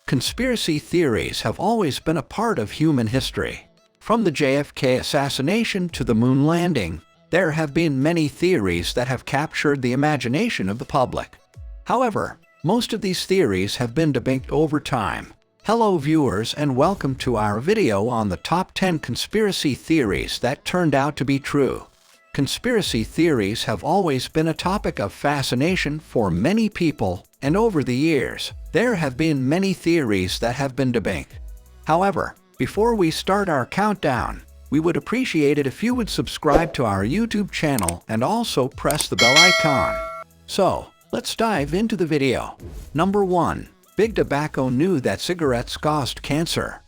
Conspiracy theories have always been a part of human history. From the JFK assassination to the moon landing, there have been many theories that have captured the imagination of the public. However, most of these theories have been debunked over time. Hello viewers, and welcome to our video on the top 10 conspiracy theories that turned out to be true. Conspiracy theories have always been a topic of fascination for many people, and over the years, there have been many theories that have been debunked. However, before we start our countdown, we would appreciate it if you would subscribe to our YouTube channel and also press the bell icon. So, let's dive into the video. Number 1. Big Tobacco knew that cigarettes caused cancer.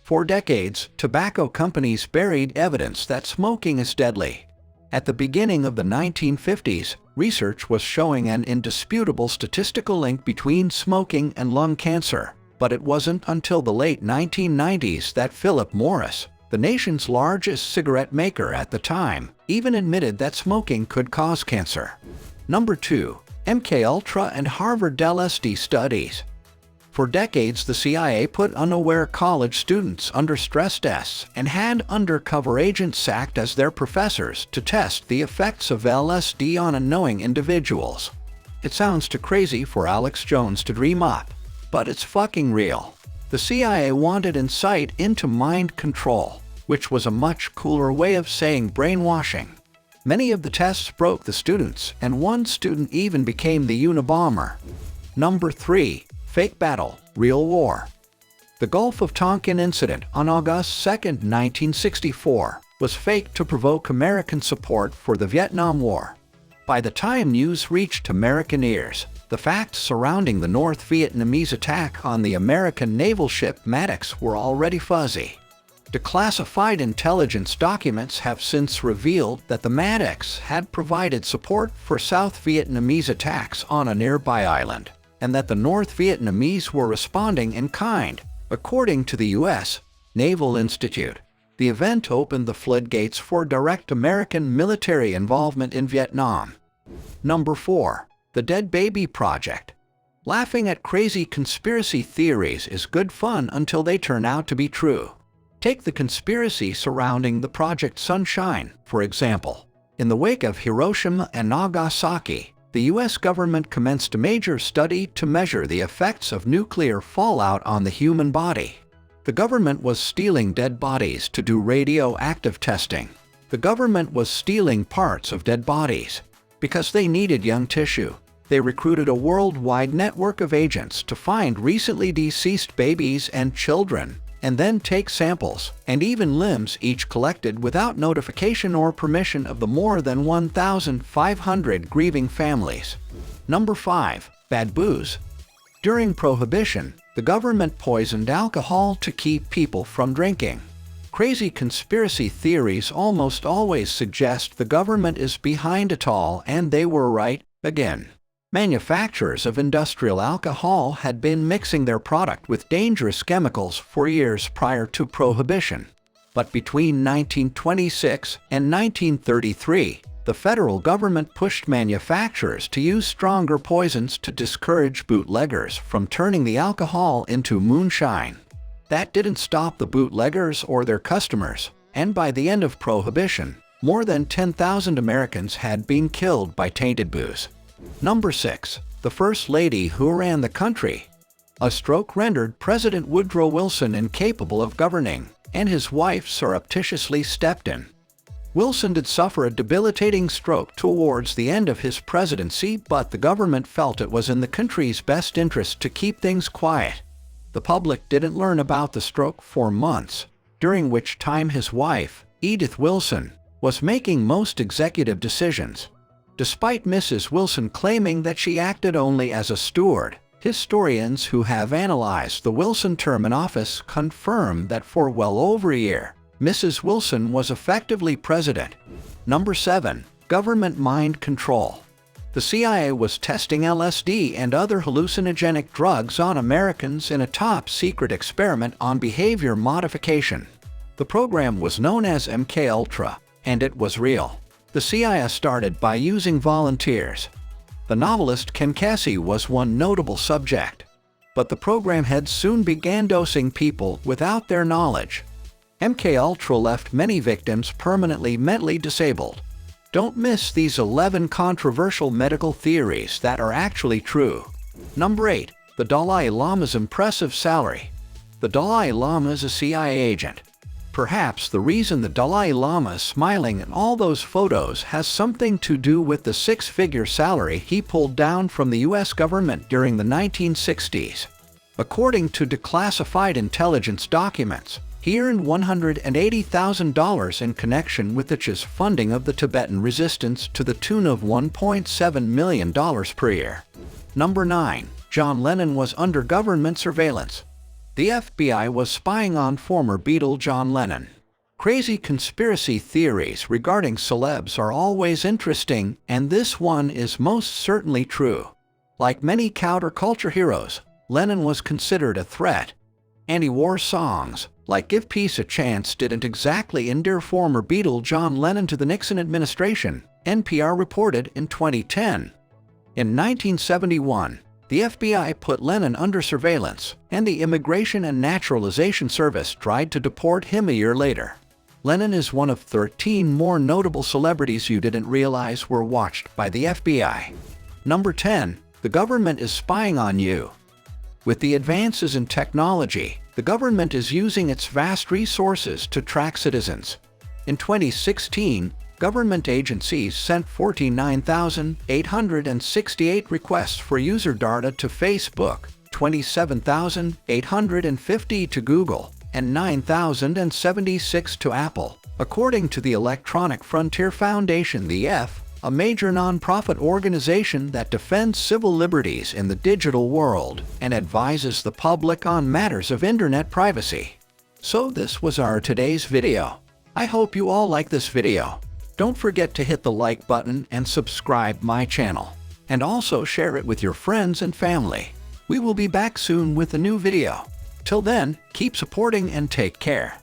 For decades, tobacco companies buried evidence that smoking is deadly. At the beginning of the 1950s, research was showing an indisputable statistical link between smoking and lung cancer, but it wasn't until the late 1990s that Philip Morris, the nation's largest cigarette maker at the time, even admitted that smoking could cause cancer. Number 2. MKUltra and Harvard LSD Studies. For decades, the CIA put unaware college students under stress tests and had undercover agents act as their professors to test the effects of LSD on unknowing individuals. It sounds too crazy for Alex Jones to dream up, but it's fucking real. The CIA wanted insight into mind control, which was a much cooler way of saying brainwashing. Many of the tests broke the students, and one student even became the Unabomber. Number 3. Fake battle, real war. The Gulf of Tonkin incident on August 2, 1964, was faked to provoke American support for the Vietnam War. By the time news reached American ears, the facts surrounding the North Vietnamese attack on the American naval ship Maddox were already fuzzy. Declassified intelligence documents have since revealed that the Maddox had provided support for South Vietnamese attacks on a nearby island, and that the North Vietnamese were responding in kind. According to the U.S. Naval Institute, the event opened the floodgates for direct American military involvement in Vietnam. Number 4. The Dead Baby Project. Laughing at crazy conspiracy theories is good fun until they turn out to be true. Take the conspiracy surrounding the Project Sunshine, for example. In the wake of Hiroshima and Nagasaki, the U.S. government commenced a major study to measure the effects of nuclear fallout on the human body. The government was stealing dead bodies to do radioactive testing. The government was stealing parts of dead bodies. Because they needed young tissue, they recruited a worldwide network of agents to find recently deceased babies and children, and then take samples, and even limbs, each collected without notification or permission of the more than 1,500 grieving families. Number 5. Bad booze. During Prohibition, the government poisoned alcohol to keep people from drinking. Crazy conspiracy theories almost always suggest the government is behind it all, and they were right again. Manufacturers of industrial alcohol had been mixing their product with dangerous chemicals for years prior to Prohibition. But between 1926 and 1933, the federal government pushed manufacturers to use stronger poisons to discourage bootleggers from turning the alcohol into moonshine. That didn't stop the bootleggers or their customers, and by the end of Prohibition, more than 10,000 Americans had been killed by tainted booze. Number 6. The First Lady who ran the country. A stroke rendered President Woodrow Wilson incapable of governing, and his wife surreptitiously stepped in. Wilson did suffer a debilitating stroke towards the end of his presidency, but the government felt it was in the country's best interest to keep things quiet. The public didn't learn about the stroke for months, during which time his wife, Edith Wilson, was making most executive decisions. Despite Mrs. Wilson claiming that she acted only as a steward, historians who have analyzed the Wilson term in office confirm that for well over a year, Mrs. Wilson was effectively president. Number 7. Government mind control. The CIA was testing LSD and other hallucinogenic drugs on Americans in a top-secret experiment on behavior modification. The program was known as MKUltra, and it was real. The CIA started by using volunteers. The novelist Ken Kesey was one notable subject. but the program heads soon began dosing people without their knowledge. MKUltra left many victims permanently mentally disabled. Don't miss these 11 controversial medical theories that are actually true. Number 8. The Dalai Lama's impressive salary. The Dalai Lama is a CIA agent. Perhaps the reason the Dalai Lama is smiling in all those photos has something to do with the six-figure salary he pulled down from the US government during the 1960s. According to declassified intelligence documents, he earned $180,000 in connection with the CHA's funding of the Tibetan resistance to the tune of $1.7 million per year. Number 9. John Lennon was under government surveillance. The FBI was spying on former Beatle John Lennon. Crazy conspiracy theories regarding celebs are always interesting, and this one is most certainly true. Like many counterculture heroes, Lennon was considered a threat. Anti-war songs, like Give Peace a Chance, didn't exactly endear former Beatle John Lennon to the Nixon administration, NPR reported in 2010. In 1971, the FBI put Lennon under surveillance, and the Immigration and Naturalization Service tried to deport him a year later. Lennon is one of 13 more notable celebrities you didn't realize were watched by the FBI. Number 10. The government is spying on you. With the advances in technology, the government is using its vast resources to track citizens. In 2016, government agencies sent 49,868 requests for user data to Facebook, 27,850 to Google, and 9,076 to Apple, according to the Electronic Frontier Foundation, a major nonprofit organization that defends civil liberties in the digital world and advises the public on matters of internet privacy. So this was our today's video. I hope you all like this video. Don't forget to hit the like button and subscribe my channel. And also share it with your friends and family. We will be back soon with a new video. Till then, keep supporting and take care.